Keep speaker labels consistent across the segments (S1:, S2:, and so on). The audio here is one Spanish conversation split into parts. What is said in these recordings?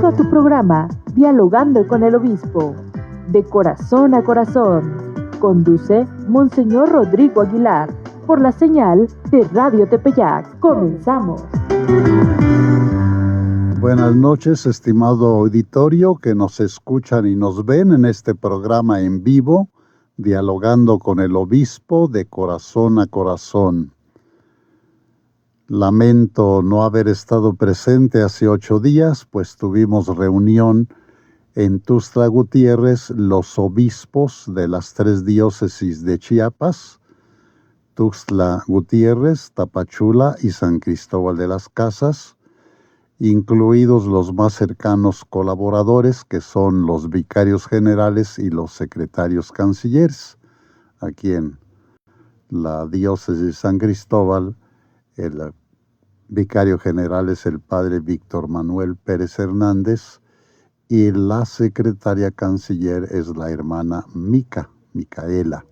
S1: Bienvenido a tu programa, Dialogando con el Obispo. De corazón a corazón. Conduce Monseñor Rodrigo Aguilar, por la señal de Radio Tepeyac. Comenzamos.
S2: Buenas noches, estimado auditorio que nos escuchan y nos ven en este programa en vivo, Dialogando con el Obispo de corazón a corazón. Lamento no haber estado presente hace 8 días, pues tuvimos reunión en Tuxtla Gutiérrez los obispos de las 3 diócesis de Chiapas, Tuxtla Gutiérrez, Tapachula y San Cristóbal de las Casas, incluidos los más cercanos colaboradores que son los vicarios generales y los secretarios cancilleres. Aquí en la diócesis de San Cristóbal, el vicario general es el padre Víctor Manuel Pérez Hernández y la secretaria canciller es la hermana Micaela.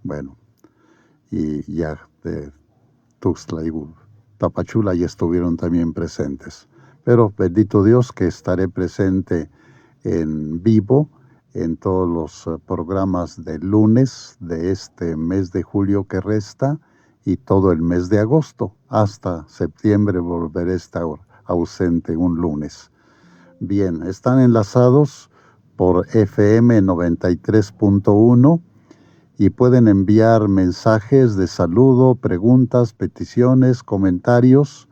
S2: Bueno, y ya de Tuxtla y Tapachula ya estuvieron también presentes. Pero bendito Dios que estaré presente en vivo en todos los programas de lunes de este mes de julio que resta y todo el mes de agosto. Hasta septiembre volveré a estar ausente un lunes. Bien, están enlazados por FM 93.1 y pueden enviar mensajes de saludo, preguntas, peticiones, comentarios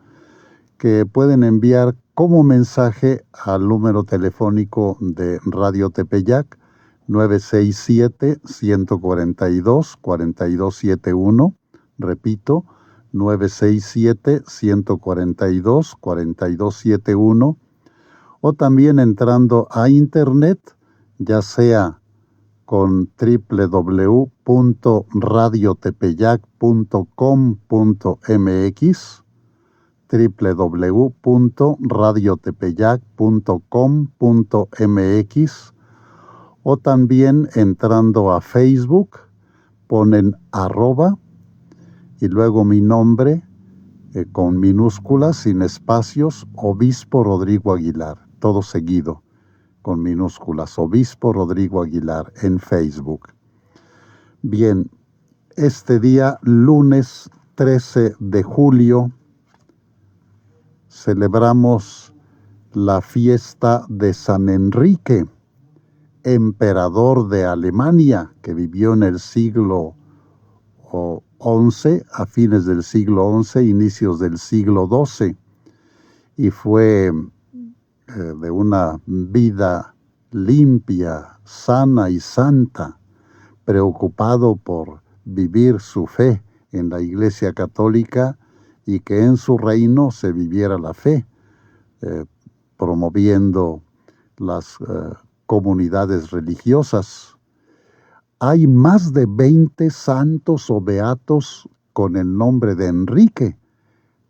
S2: que pueden enviar como mensaje al número telefónico de Radio Tepeyac 967-142-4271. Repito, 967-142-4271. O también entrando a internet, ya sea con www.radiotepeyac.com.mx, www.radiotepeyac.com.mx, o también entrando a Facebook, ponen @ y luego mi nombre con minúsculas, sin espacios, Obispo Rodrigo Aguilar, todo seguido con minúsculas, Obispo Rodrigo Aguilar en Facebook. Bien, este día, lunes 13 de julio, celebramos la fiesta de San Enrique, emperador de Alemania, que vivió en el siglo XI, a fines del siglo XI, inicios del siglo XII, y fue de una vida limpia, sana y santa, preocupado por vivir su fe en la Iglesia Católica y que en su reino se viviera la fe, promoviendo las comunidades religiosas. Hay más de 20 santos o beatos con el nombre de Enrique,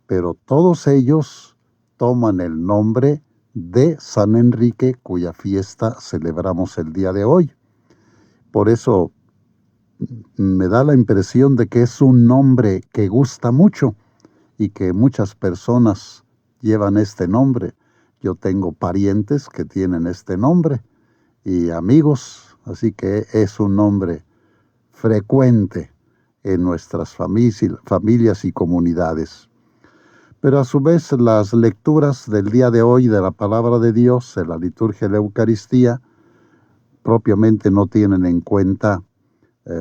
S2: pero todos ellos toman el nombre de San Enrique, cuya fiesta celebramos el día de hoy. Por eso me da la impresión de que es un nombre que gusta mucho y que muchas personas llevan este nombre. Yo tengo parientes que tienen este nombre y amigos, así que es un nombre frecuente en nuestras familias y comunidades. Pero a su vez las lecturas del día de hoy de la Palabra de Dios, de la liturgia de la Eucaristía, propiamente no tienen en cuenta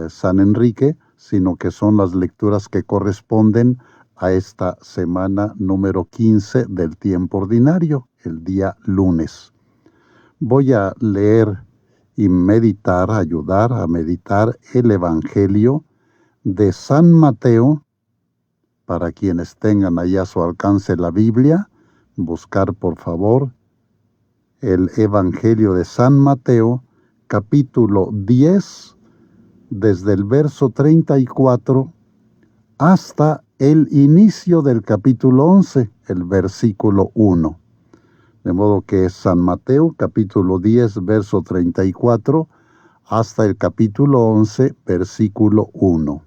S2: San Enrique, sino que son las lecturas que corresponden a esta semana número 15 del tiempo ordinario, el día lunes. Voy a leer y ayudar a meditar el Evangelio de San Mateo, para quienes tengan ahí a su alcance la Biblia, buscar por favor el Evangelio de San Mateo, capítulo 10, desde el verso 34 hasta el inicio del capítulo 11, el versículo 1. De modo que es San Mateo, capítulo 10, verso 34, hasta el capítulo 11, versículo 1.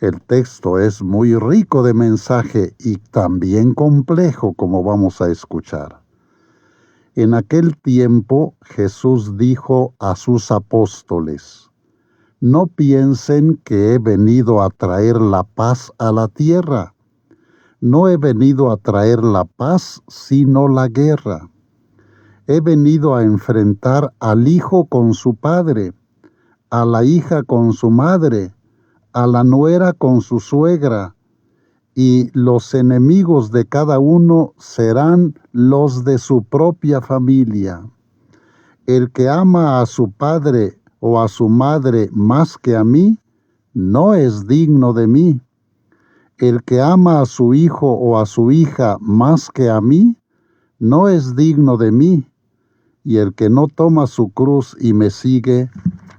S2: El texto es muy rico de mensaje y también complejo, como vamos a escuchar. En aquel tiempo Jesús dijo a sus apóstoles: no piensen que he venido a traer la paz a la tierra. No he venido a traer la paz, sino la guerra. He venido a enfrentar al hijo con su padre, a la hija con su madre, a la nuera con su suegra, y los enemigos de cada uno serán los de su propia familia. El que ama a su padre o a su madre más que a mí, no es digno de mí. El que ama a su hijo o a su hija más que a mí, no es digno de mí. Y el que no toma su cruz y me sigue,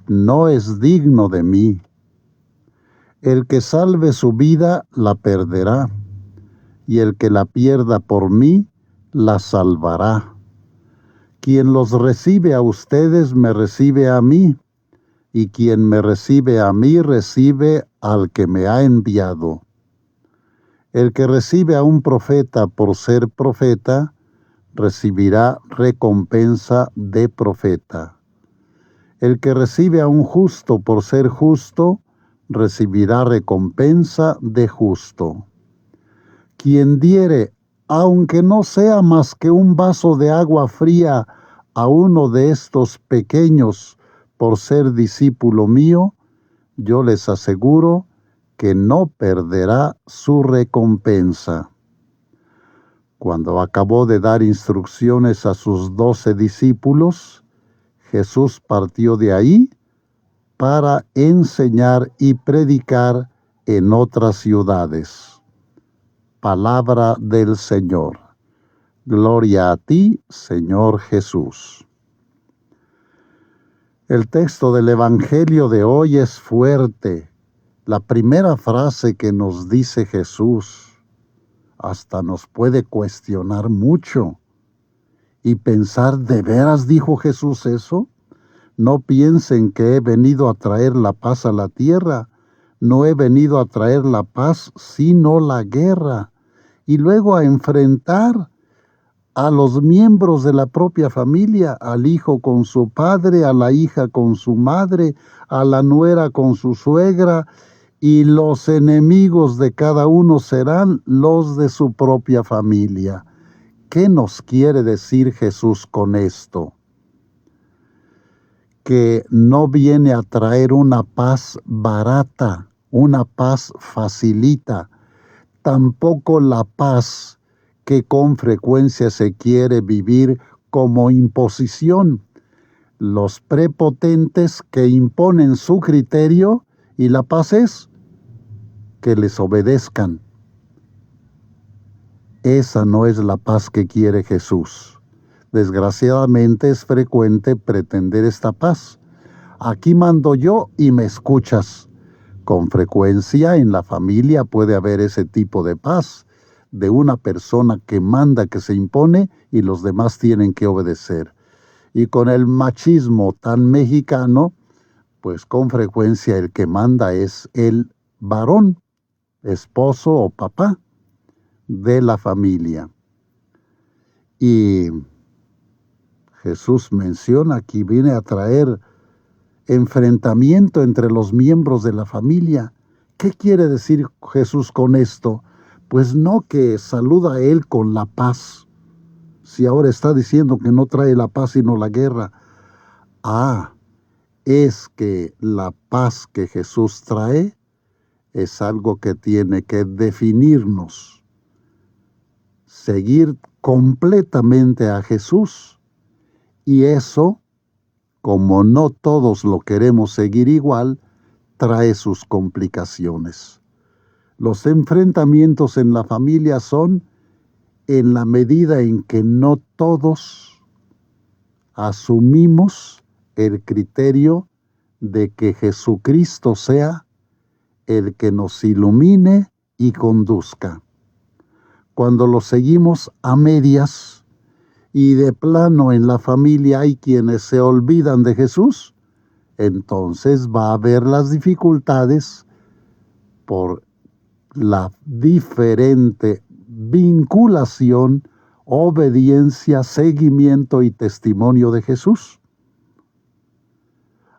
S2: no es digno de mí. El que salve su vida, la perderá, y el que la pierda por mí, la salvará. Quien los recibe a ustedes, me recibe a mí, y quien me recibe a mí, recibe al que me ha enviado. El que recibe a un profeta por ser profeta, recibirá recompensa de profeta. El que recibe a un justo por ser justo, recibirá recompensa de justo. Quien diere, aunque no sea más que un vaso de agua fría, a uno de estos pequeños por ser discípulo mío, yo les aseguro que no perderá su recompensa. Cuando acabó de dar instrucciones a sus 12 discípulos, Jesús partió de ahí para enseñar y predicar en otras ciudades. Palabra del Señor. Gloria a ti, Señor Jesús. El texto del Evangelio de hoy es fuerte. La primera frase que nos dice Jesús hasta nos puede cuestionar mucho y pensar, ¿de veras dijo Jesús eso? No piensen que he venido a traer la paz a la tierra. No he venido a traer la paz, sino la guerra. Y luego a enfrentar a los miembros de la propia familia, al hijo con su padre, a la hija con su madre, a la nuera con su suegra, y los enemigos de cada uno serán los de su propia familia. ¿Qué nos quiere decir Jesús con esto? Que no viene a traer una paz barata, una paz facilita, tampoco la paz que con frecuencia se quiere vivir como imposición. Los prepotentes que imponen su criterio, y la paz es que les obedezcan. Esa no es la paz que quiere Jesús. Desgraciadamente es frecuente pretender esta paz. Aquí mando yo y me escuchas. Con frecuencia en la familia puede haber ese tipo de paz, de una persona que manda, que se impone y los demás tienen que obedecer. Y con el machismo tan mexicano, pues con frecuencia el que manda es el varón, esposo o papá de la familia. Y Jesús menciona que viene a traer enfrentamiento entre los miembros de la familia. ¿Qué quiere decir Jesús con esto? Pues no que saluda a él con la paz, si ahora está diciendo que no trae la paz sino la guerra. Es que la paz que Jesús trae es algo que tiene que definirnos. Seguir completamente a Jesús. Y eso, como no todos lo queremos seguir igual, trae sus complicaciones. Los enfrentamientos en la familia son en la medida en que no todos asumimos el criterio de que Jesucristo sea el que nos ilumine y conduzca. Cuando lo seguimos a medias y de plano en la familia hay quienes se olvidan de Jesús, entonces va a haber las dificultades por la diferente vinculación obediencia, seguimiento y testimonio de Jesús.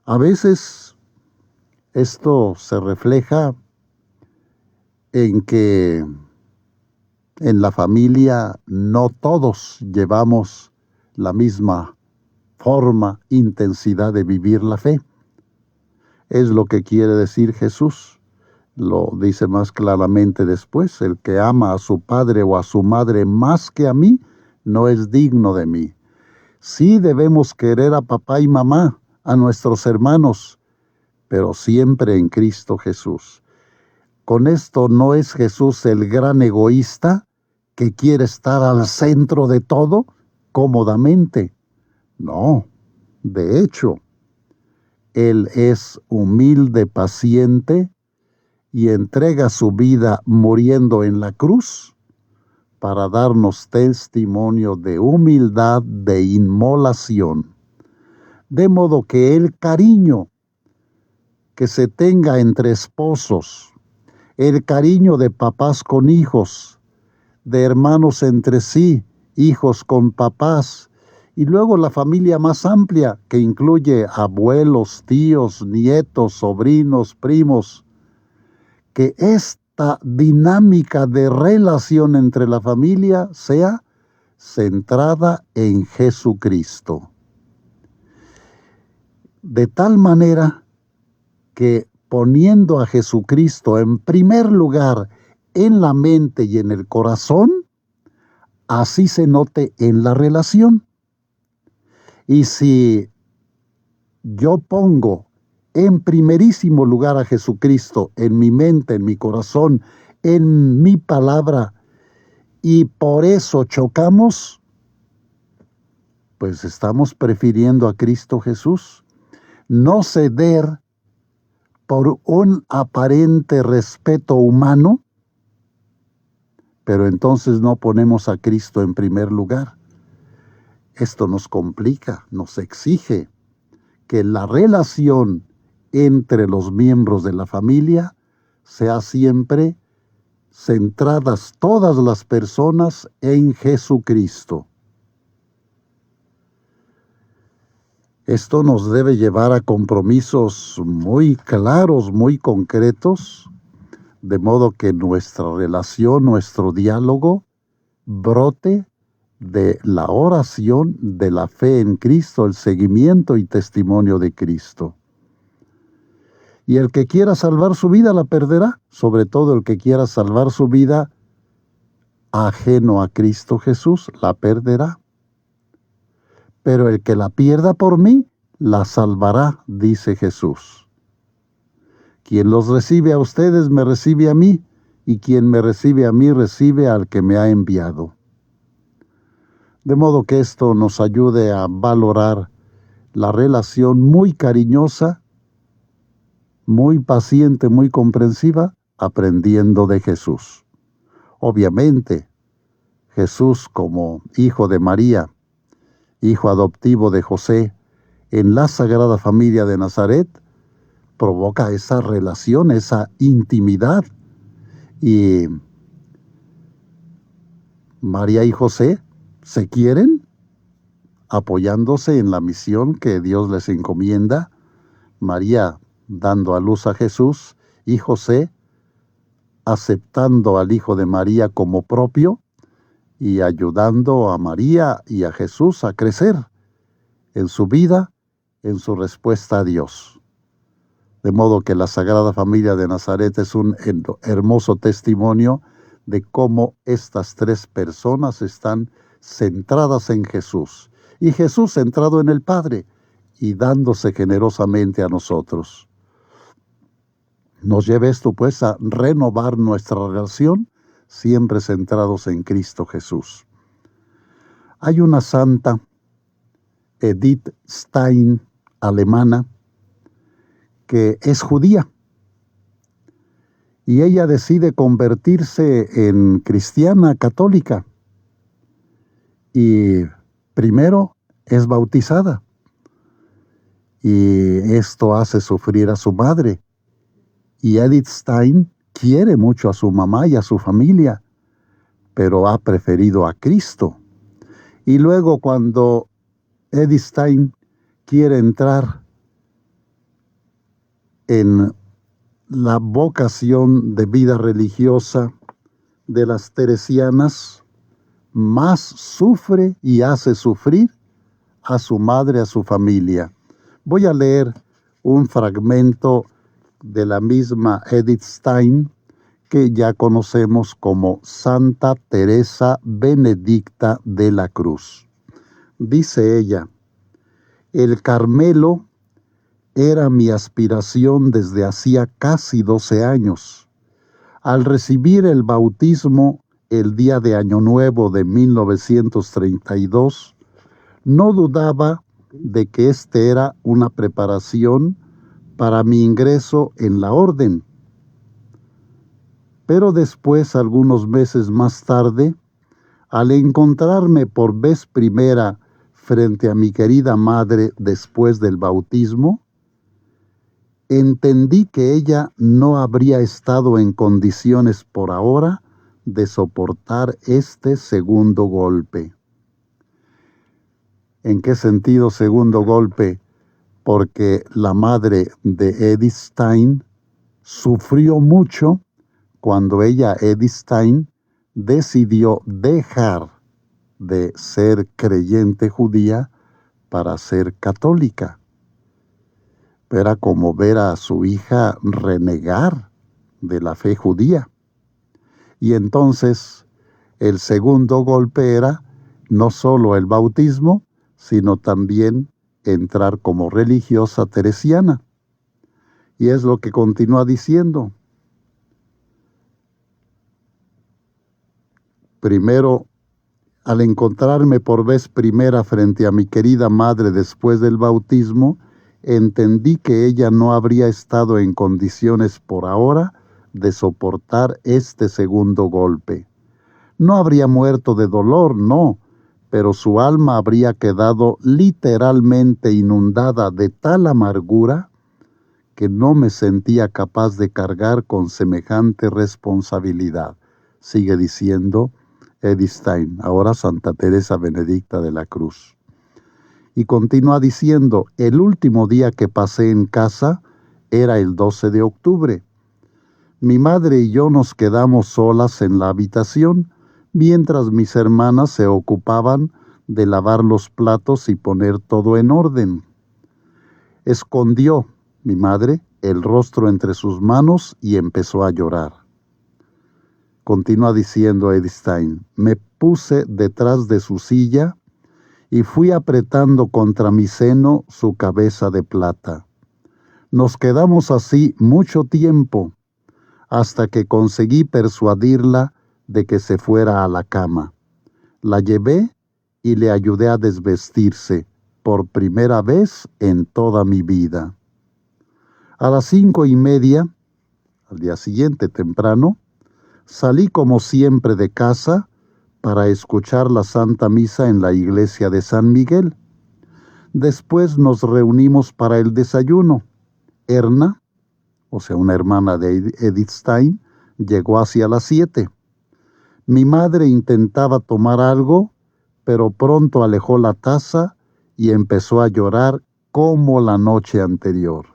S2: A veces esto se refleja en que en la familia no todos llevamos la misma forma, intensidad de vivir la fe. Es lo que quiere decir Jesús. Lo dice más claramente después: el que ama a su padre o a su madre más que a mí, no es digno de mí. Sí debemos querer a papá y mamá, a nuestros hermanos, pero siempre en Cristo Jesús. Con esto no es Jesús el gran egoísta que quiere estar al centro de todo cómodamente. No, de hecho, Él es humilde, paciente y entrega su vida muriendo en la cruz para darnos testimonio de humildad, de inmolación. De modo que el cariño que se tenga entre esposos, el cariño de papás con hijos, de hermanos entre sí, hijos con papás, y luego la familia más amplia que incluye abuelos, tíos, nietos, sobrinos, primos, que esta dinámica de relación entre la familia sea centrada en Jesucristo. De tal manera que poniendo a Jesucristo en primer lugar en la mente y en el corazón, así se note en la relación. Y si yo pongo en primerísimo lugar a Jesucristo en mi mente, en mi corazón, en mi palabra, y por eso chocamos, pues estamos prefiriendo a Cristo Jesús. No ceder por un aparente respeto humano, pero entonces no ponemos a Cristo en primer lugar. Esto nos complica, nos exige que la relación entre los miembros de la familia sea siempre centradas todas las personas en Jesucristo. Esto nos debe llevar a compromisos muy claros, muy concretos, de modo que nuestra relación, nuestro diálogo, brote de la oración, de la fe en Cristo, el seguimiento y testimonio de Cristo. Y el que quiera salvar su vida la perderá, sobre todo el que quiera salvar su vida ajeno a Cristo Jesús la perderá. Pero el que la pierda por mí, la salvará, dice Jesús. Quien los recibe a ustedes, me recibe a mí, y quien me recibe a mí, recibe al que me ha enviado. De modo que esto nos ayude a valorar la relación muy cariñosa, muy paciente, muy comprensiva, aprendiendo de Jesús. Obviamente, Jesús como hijo de María, hijo adoptivo de José, en la Sagrada Familia de Nazaret, provoca esa relación, esa intimidad. Y María y José se quieren, apoyándose en la misión que Dios les encomienda. María dando a luz a Jesús y José aceptando al Hijo de María como propio y ayudando a María y a Jesús a crecer en su vida, en su respuesta a Dios. De modo que la Sagrada Familia de Nazaret es un hermoso testimonio de cómo estas tres personas están centradas en Jesús, y Jesús centrado en el Padre y dándose generosamente a nosotros. Nos lleva esto pues a renovar nuestra relación, siempre centrados en Cristo Jesús. Hay una santa, Edith Stein, alemana, que es judía, y ella decide convertirse en cristiana católica, y primero es bautizada, y esto hace sufrir a su madre. Y Edith Stein quiere mucho a su mamá y a su familia, pero ha preferido a Cristo Y luego cuando Edith Stein quiere entrar en la vocación de vida religiosa de las teresianas, más sufre y hace sufrir a su madre, a su familia. Voy a leer un fragmento de la misma Edith Stein, que ya conocemos como Santa Teresa Benedicta de la Cruz. Dice ella: el Carmelo era mi aspiración desde hacía casi 12 años. Al recibir el bautismo el día de Año Nuevo de 1932, no dudaba de que este era una preparación para mi ingreso en la orden. Pero después, algunos meses más tarde, al encontrarme por vez primera frente a mi querida madre después del bautismo, entendí que ella no habría estado en condiciones por ahora de soportar este segundo golpe. ¿En qué sentido segundo golpe? Porque la madre de Edith Stein sufrió mucho cuando ella, Edith Stein, decidió dejar de ser creyente judía para ser católica. Era como ver a su hija renegar de la fe judía. Y entonces el segundo golpe era no solo el bautismo, sino también entrar como religiosa teresiana. Y es lo que continúa diciendo. Primero, al encontrarme por vez primera frente a mi querida madre después del bautismo, entendí que ella no habría estado en condiciones por ahora de soportar este segundo golpe. No habría muerto de dolor, no, pero su alma habría quedado literalmente inundada de tal amargura que no me sentía capaz de cargar con semejante responsabilidad. Sigue diciendo Edith Stein, ahora Santa Teresa Benedicta de la Cruz. Y continúa diciendo: el último día que pasé en casa era el 12 de octubre. Mi madre y yo nos quedamos solas en la habitación, mientras mis hermanas se ocupaban de lavar los platos y poner todo en orden. Escondió, mi madre, el rostro entre sus manos y empezó a llorar. Continúa diciendo Edith Stein: me puse detrás de su silla y fui apretando contra mi seno su cabeza de plata. Nos quedamos así mucho tiempo, hasta que conseguí persuadirla de que se fuera a la cama. La llevé y le ayudé a desvestirse, por primera vez en toda mi vida. A las 5:30, al día siguiente temprano, salí como siempre de casa para escuchar la Santa Misa en la iglesia de San Miguel. Después nos reunimos para el desayuno. Erna, o sea, una hermana de Edith Stein, llegó hacia las 7. Mi madre intentaba tomar algo, pero pronto alejó la taza y empezó a llorar como la noche anterior.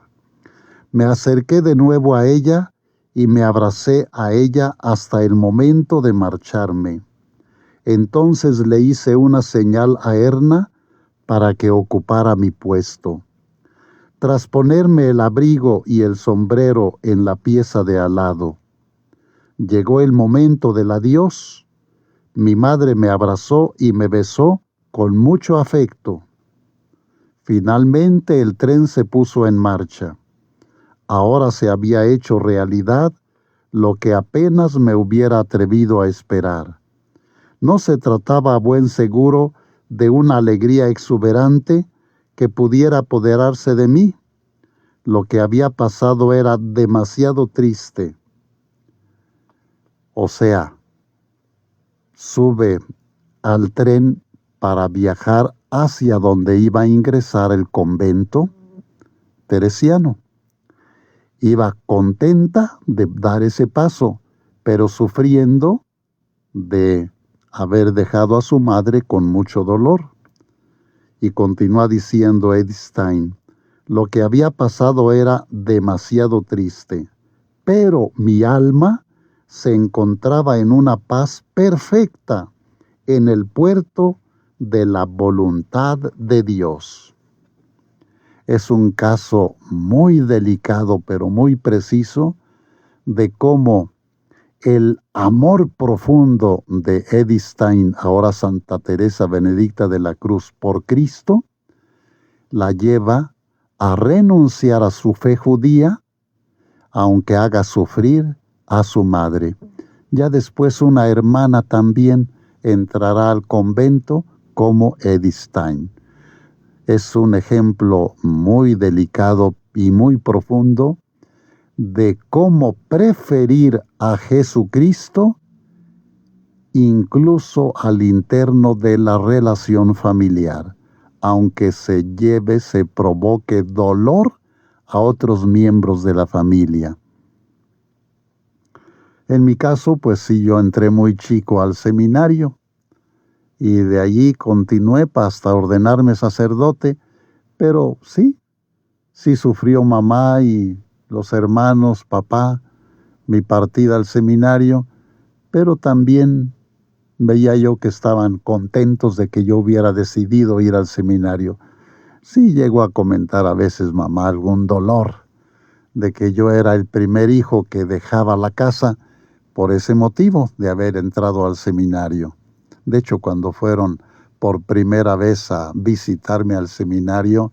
S2: Me acerqué de nuevo a ella y me abracé a ella hasta el momento de marcharme. Entonces le hice una señal a Erna para que ocupara mi puesto. Tras ponerme el abrigo y el sombrero en la pieza de al lado, llegó el momento del adiós. Mi madre me abrazó y me besó con mucho afecto. Finalmente el tren se puso en marcha. Ahora se había hecho realidad lo que apenas me hubiera atrevido a esperar. No se trataba a buen seguro de una alegría exuberante que pudiera apoderarse de mí. Lo que había pasado era demasiado triste. O sea, sube al tren para viajar hacia donde iba a ingresar el convento teresiano. Iba contenta de dar ese paso, pero sufriendo de haber dejado a su madre con mucho dolor. Y continúa diciendo Edith Stein, lo que había pasado era demasiado triste, pero mi alma se encontraba en una paz perfecta en el puerto de la voluntad de Dios. Es un caso muy delicado, pero muy preciso, de cómo el amor profundo de Edith Stein, ahora Santa Teresa Benedicta de la Cruz, por Cristo, la lleva a renunciar a su fe judía, aunque haga sufrir a su madre. Ya después una hermana también entrará al convento como Edith Stein. Es un ejemplo muy delicado y muy profundo de cómo preferir a Jesucristo incluso al interno de la relación familiar, aunque se provoque dolor a otros miembros de la familia. En mi caso, pues sí, yo entré muy chico al seminario y de allí continué hasta ordenarme sacerdote, pero sí sufrió mamá y los hermanos, papá, mi partida al seminario, pero también veía yo que estaban contentos de que yo hubiera decidido ir al seminario. Sí llegó a comentar a veces mamá algún dolor de que yo era el primer hijo que dejaba la casa por ese motivo de haber entrado al seminario. De hecho, cuando fueron por primera vez a visitarme al seminario,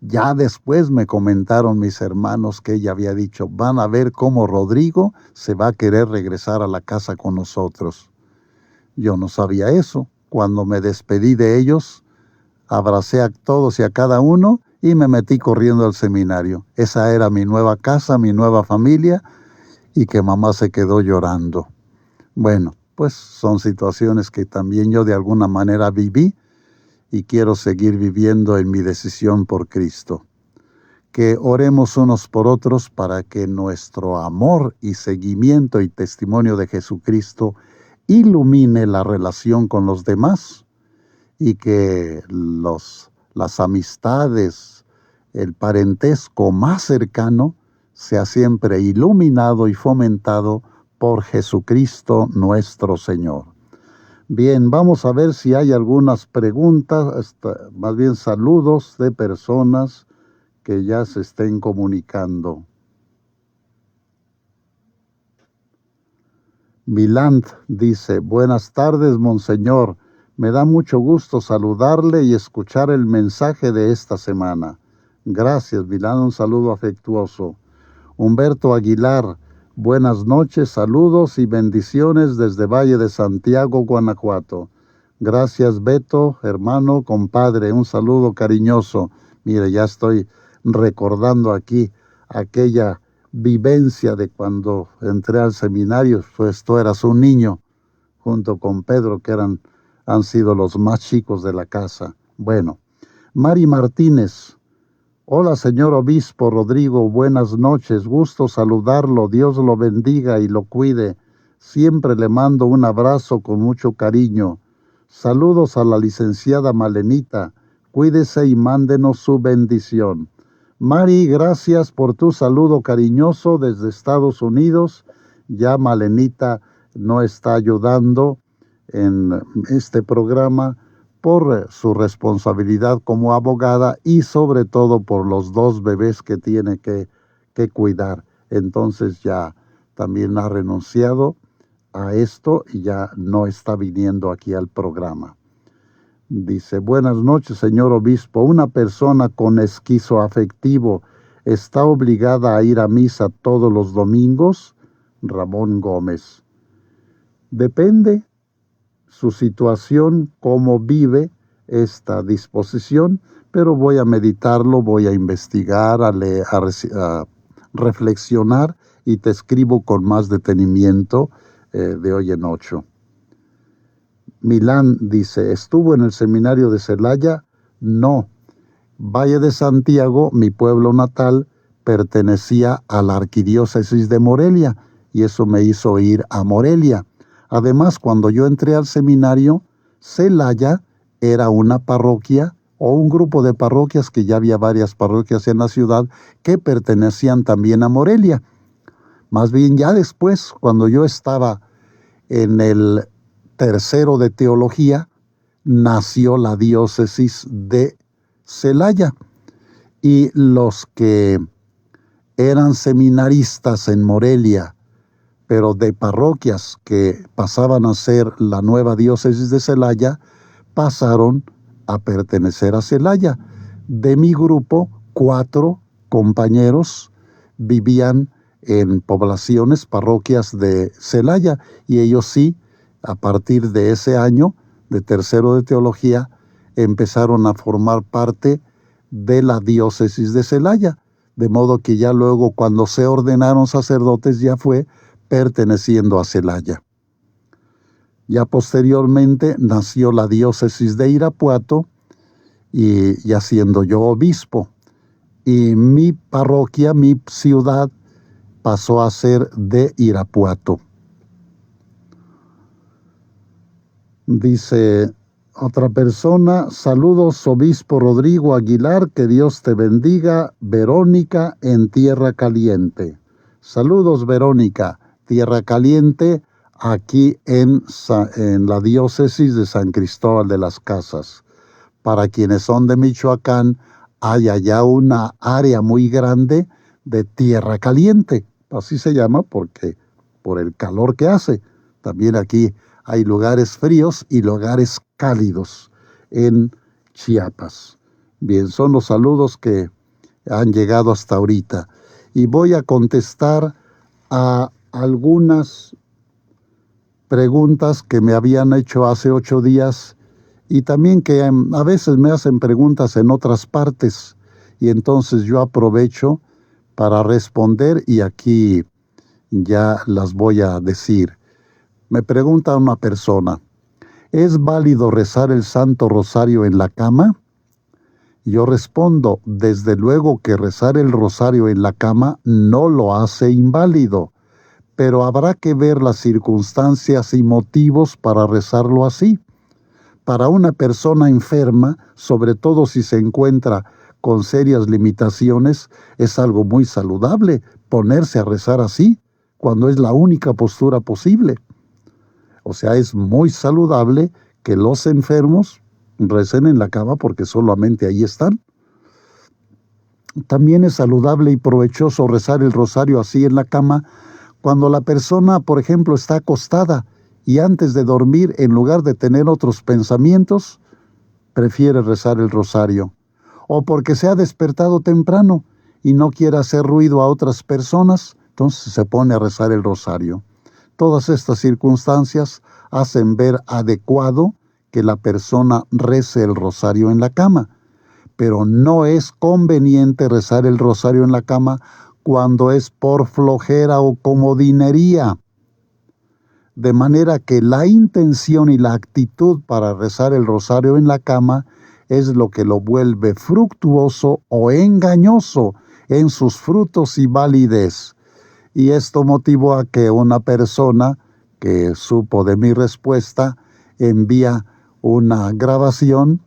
S2: ya después me comentaron mis hermanos que ella había dicho, van a ver cómo Rodrigo se va a querer regresar a la casa con nosotros. Yo no sabía eso. Cuando me despedí de ellos, abracé a todos y a cada uno y me metí corriendo al seminario. Esa era mi nueva casa, mi nueva familia, y que mamá se quedó llorando. Bueno, pues son situaciones que también yo de alguna manera viví y quiero seguir viviendo en mi decisión por Cristo. Que oremos unos por otros para que nuestro amor y seguimiento y testimonio de Jesucristo ilumine la relación con los demás y que las amistades, el parentesco más cercano sea siempre iluminado y fomentado por Jesucristo nuestro Señor. Bien, vamos a ver si hay algunas preguntas, más bien saludos de personas que ya se estén comunicando. Milant dice, buenas tardes, Monseñor. Me da mucho gusto saludarle y escuchar el mensaje de esta semana. Gracias, Milant, un saludo afectuoso. Humberto Aguilar, buenas noches, saludos y bendiciones desde Valle de Santiago, Guanajuato. Gracias, Beto, hermano, compadre, un saludo cariñoso. Mire, ya estoy recordando aquí aquella vivencia de cuando entré al seminario, pues tú eras un niño, junto con Pedro, que han sido los más chicos de la casa. Bueno, Mari Martínez, hola señor obispo Rodrigo, buenas noches, gusto saludarlo, Dios lo bendiga y lo cuide, siempre le mando un abrazo con mucho cariño. Saludos a la licenciada Malenita, cuídese y mándenos su bendición. Mari, gracias por tu saludo cariñoso desde Estados Unidos. Ya Malenita no está ayudando en este programa por su responsabilidad como abogada y sobre todo por los 2 bebés que tiene que cuidar. Entonces ya también ha renunciado a esto y ya no está viniendo aquí al programa. Dice, buenas noches, señor obispo. Una persona con esquizoafectivo está obligada a ir a misa todos los domingos. Ramón Gómez. Depende su situación, cómo vive esta disposición, pero voy a meditarlo, voy a investigar, a reflexionar y te escribo con más detenimiento de hoy en 8. Milán dice, ¿estuvo en el seminario de Celaya? No. Valle de Santiago, mi pueblo natal, pertenecía a la arquidiócesis de Morelia y eso me hizo ir a Morelia. Además, cuando yo entré al seminario, Celaya era una parroquia o un grupo de parroquias, que ya había varias parroquias en la ciudad que pertenecían también a Morelia. Más bien ya después, cuando yo estaba en el tercero de teología, nació la diócesis de Celaya. Y los que eran seminaristas en Morelia, pero de parroquias que pasaban a ser la nueva diócesis de Celaya, pasaron a pertenecer a Celaya. De mi grupo, 4 compañeros vivían en poblaciones, parroquias de Celaya, y ellos sí, a partir de ese año, de tercero de teología, empezaron a formar parte de la diócesis de Celaya, de modo que ya luego, cuando se ordenaron sacerdotes, ya fue perteneciendo a Celaya. Ya posteriormente nació la diócesis de Irapuato, y ya siendo yo obispo, y mi parroquia, mi ciudad, pasó a ser de Irapuato. Dice otra persona: saludos, obispo Rodrigo Aguilar, que Dios te bendiga. Verónica, en Tierra Caliente. Saludos, Verónica. Tierra Caliente, aquí en la diócesis de San Cristóbal de las Casas. Para quienes son de Michoacán, hay allá una área muy grande de Tierra Caliente. Así se llama porque por el calor que hace. También aquí hay lugares fríos y lugares cálidos en Chiapas. Bien, son los saludos que han llegado hasta ahorita. Y voy a contestar a algunas preguntas que me habían hecho hace 8 días y también que a veces me hacen preguntas en otras partes, y entonces yo aprovecho para responder, y aquí ya las voy a decir. Me pregunta una persona: ¿es válido rezar el Santo Rosario en la cama? Yo respondo: desde luego que rezar el rosario en la cama no lo hace inválido, pero habrá que ver las circunstancias y motivos para rezarlo así. Para una persona enferma, sobre todo si se encuentra con serias limitaciones, es algo muy saludable ponerse a rezar así, cuando es la única postura posible. O sea, es muy saludable que los enfermos recen en la cama porque solamente ahí están. También es saludable y provechoso rezar el rosario así en la cama cuando la persona, por ejemplo, está acostada y antes de dormir, en lugar de tener otros pensamientos, prefiere rezar el rosario. O porque se ha despertado temprano y no quiere hacer ruido a otras personas, entonces se pone a rezar el rosario. Todas estas circunstancias hacen ver adecuado que la persona rece el rosario en la cama, pero no es conveniente rezar el rosario en la cama cuando es por flojera o comodinería. De manera que la intención y la actitud para rezar el rosario en la cama es lo que lo vuelve fructuoso o engañoso en sus frutos y validez. Y esto motivó a que una persona que supo de mi respuesta envía una grabación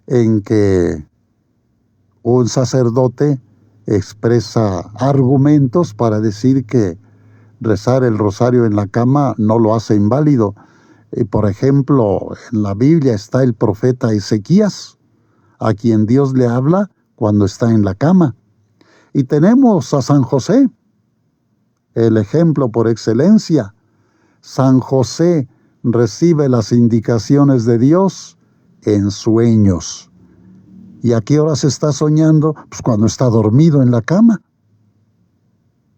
S2: en que un sacerdote expresa argumentos para decir que rezar el rosario en la cama no lo hace inválido. Por ejemplo, en la Biblia está el profeta Ezequías, a quien Dios le habla cuando está en la cama. Y tenemos a San José, el ejemplo por excelencia. San José recibe las indicaciones de Dios en sueños. ¿Y a qué horas está soñando? Pues cuando está dormido en la cama.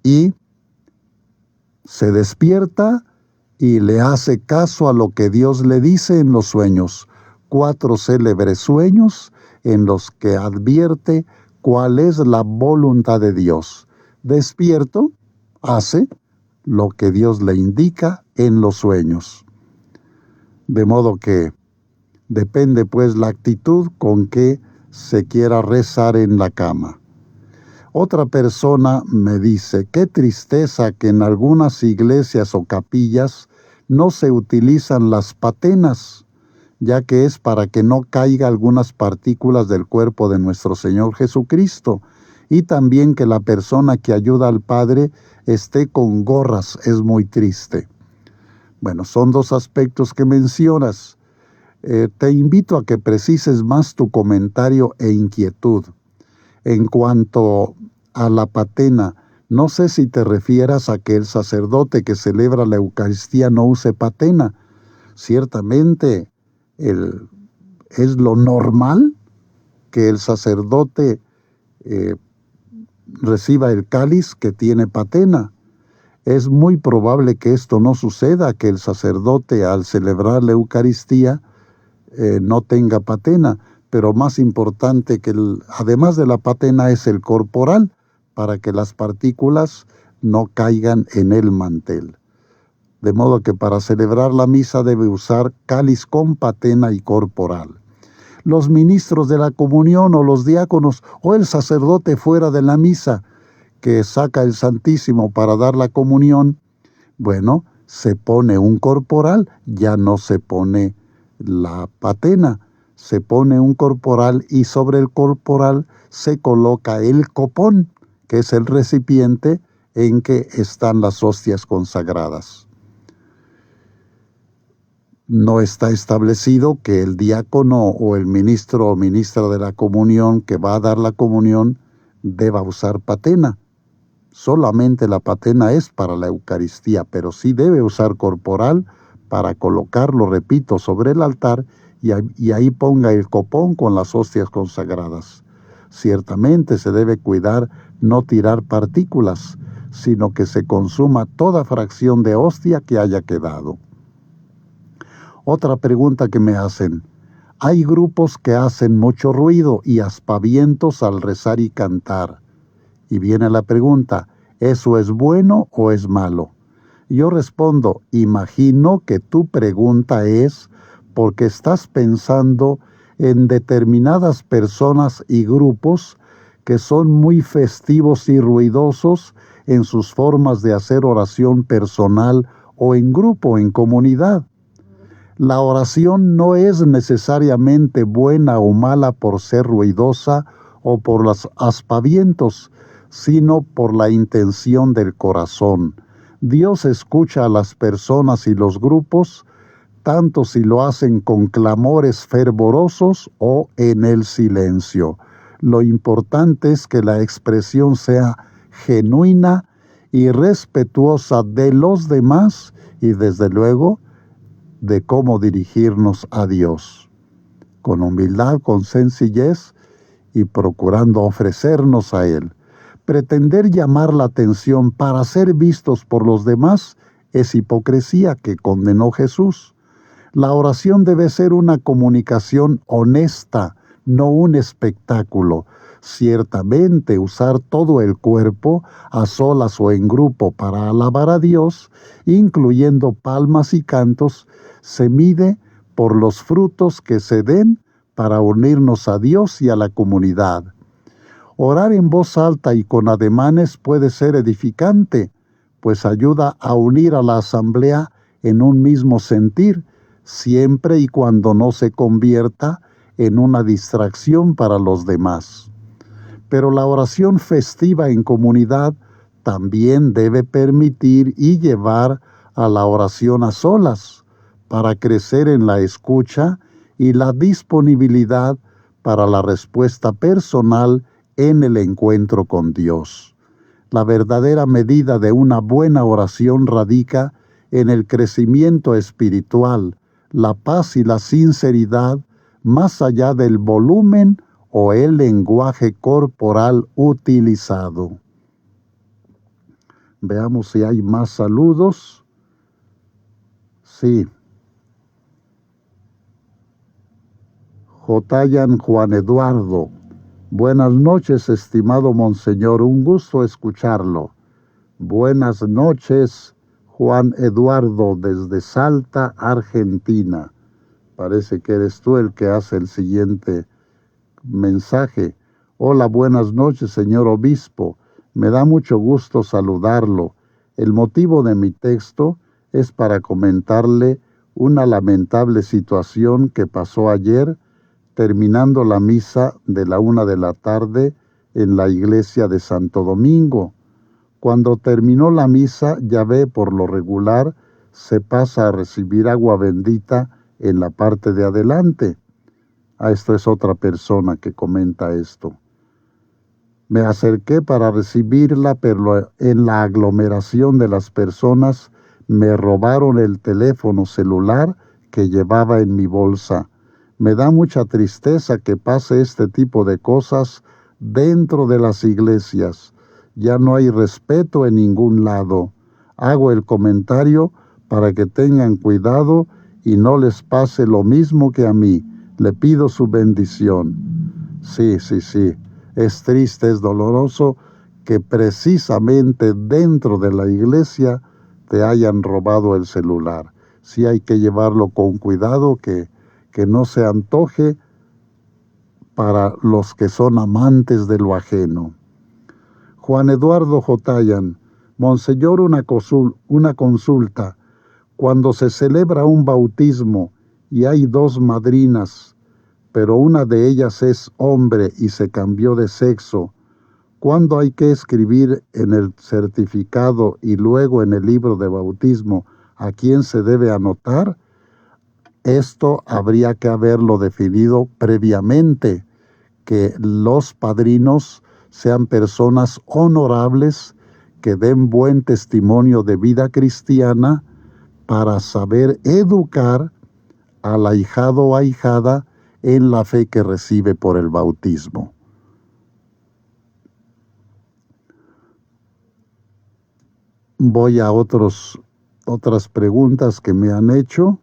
S2: Y se despierta y le hace caso a lo que Dios le dice en los sueños. 4 célebres sueños en los que advierte cuál es la voluntad de Dios. Despierto, hace lo que Dios le indica en los sueños. De modo que depende pues la actitud con que se quiera rezar en la cama. Otra persona me dice: qué tristeza que en algunas iglesias o capillas no se utilizan las patenas, ya que es para que no caiga algunas partículas del cuerpo de nuestro Señor Jesucristo, y también que la persona que ayuda al Padre esté con gorras, es muy triste. Bueno, son dos aspectos que mencionas. Te invito a que precises más tu comentario e inquietud. En cuanto a la patena, no sé si te refieras a que el sacerdote que celebra la Eucaristía no use patena. Ciertamente, es lo normal que el sacerdote reciba el cáliz que tiene patena. Es muy probable que esto no suceda, que el sacerdote al celebrar la Eucaristía no tenga patena, pero más importante que además de la patena es el corporal, para que las partículas no caigan en el mantel. De modo que para celebrar la misa debe usar cáliz con patena y corporal. Los ministros de la comunión o los diáconos o el sacerdote fuera de la misa que saca el Santísimo para dar la comunión, bueno, se pone un corporal, ya no se pone la patena, se pone un corporal y sobre el corporal se coloca el copón, que es el recipiente en que están las hostias consagradas. No está establecido que el diácono o el ministro o ministra de la comunión que va a dar la comunión deba usar patena. Solamente la patena es para la Eucaristía, pero sí debe usar corporal para colocarlo, repito, sobre el altar y ahí ponga el copón con las hostias consagradas. Ciertamente se debe cuidar no tirar partículas, sino que se consuma toda fracción de hostia que haya quedado. Otra pregunta que me hacen: hay grupos que hacen mucho ruido y aspavientos al rezar y cantar. Y viene la pregunta: ¿eso es bueno o es malo? Yo respondo: imagino que tu pregunta es porque estás pensando en determinadas personas y grupos que son muy festivos y ruidosos en sus formas de hacer oración personal o en grupo, en comunidad. La oración no es necesariamente buena o mala por ser ruidosa o por los aspavientos, sino por la intención del corazón. Dios escucha a las personas y los grupos, tanto si lo hacen con clamores fervorosos o en el silencio. Lo importante es que la expresión sea genuina y respetuosa de los demás y desde luego de cómo dirigirnos a Dios. Con humildad, con sencillez y procurando ofrecernos a Él. Pretender llamar la atención para ser vistos por los demás es hipocresía que condenó Jesús. La oración debe ser una comunicación honesta, no un espectáculo. Ciertamente usar todo el cuerpo, a solas o en grupo, para alabar a Dios, incluyendo palmas y cantos, se mide por los frutos que se den para unirnos a Dios y a la comunidad. Orar en voz alta y con ademanes puede ser edificante, pues ayuda a unir a la asamblea en un mismo sentir, siempre y cuando no se convierta en una distracción para los demás. Pero la oración festiva en comunidad también debe permitir y llevar a la oración a solas, para crecer en la escucha y la disponibilidad para la respuesta personal en el encuentro con Dios. La verdadera medida de una buena oración radica en el crecimiento espiritual, la paz y la sinceridad, más allá del volumen o el lenguaje corporal utilizado. Veamos si hay más saludos. Sí. Jotayan Juan Eduardo. Buenas noches, estimado Monseñor, un gusto escucharlo. Buenas noches, Juan Eduardo, desde Salta, Argentina. Parece que eres tú el que hace el siguiente mensaje. Hola, buenas noches, señor obispo. Me da mucho gusto saludarlo. El motivo de mi texto es para comentarle una lamentable situación que pasó ayer, terminando la misa de la 1 de la tarde en la iglesia de Santo Domingo. Cuando terminó la misa, ya ve, por lo regular, se pasa a recibir agua bendita en la parte de adelante. Esto es otra persona que comenta esto. Me acerqué para recibirla, pero en la aglomeración de las personas me robaron el teléfono celular que llevaba en mi bolsa. Me da mucha tristeza que pase este tipo de cosas dentro de las iglesias. Ya no hay respeto en ningún lado. Hago el comentario para que tengan cuidado y no les pase lo mismo que a mí. Le pido su bendición. Sí. Es triste, es doloroso que precisamente dentro de la iglesia te hayan robado el celular. Sí hay que llevarlo con cuidado, que no se antoje para los que son amantes de lo ajeno. Juan Eduardo Jotayan: Monseñor, una consulta. Cuando se celebra un bautismo y hay 2 madrinas, pero una de ellas es hombre y se cambió de sexo, ¿cuándo hay que escribir en el certificado y luego en el libro de bautismo a quién se debe anotar? Esto habría que haberlo definido previamente, que los padrinos sean personas honorables que den buen testimonio de vida cristiana para saber educar al ahijado o ahijada en la fe que recibe por el bautismo. Voy a otras preguntas que me han hecho.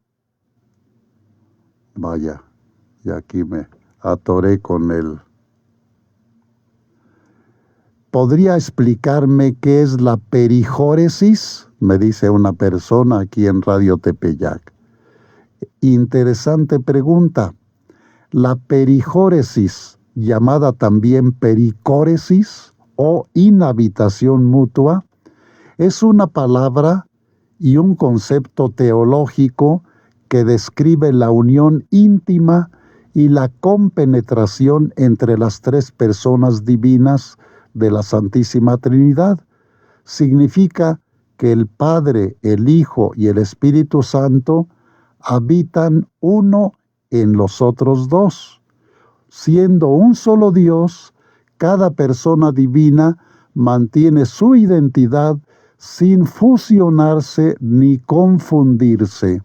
S2: Vaya, y aquí me atoré con él. ¿Podría explicarme qué es la perijóresis? Me dice una persona aquí en Radio Tepeyac. Interesante pregunta. La perijóresis, llamada también pericóresis o inhabitación mutua, es una palabra y un concepto teológico que describe la unión íntima y la compenetración entre las 3 personas divinas de la Santísima Trinidad. Significa que el Padre, el Hijo y el Espíritu Santo habitan uno en los otros 2. Siendo un solo Dios, cada persona divina mantiene su identidad sin fusionarse ni confundirse.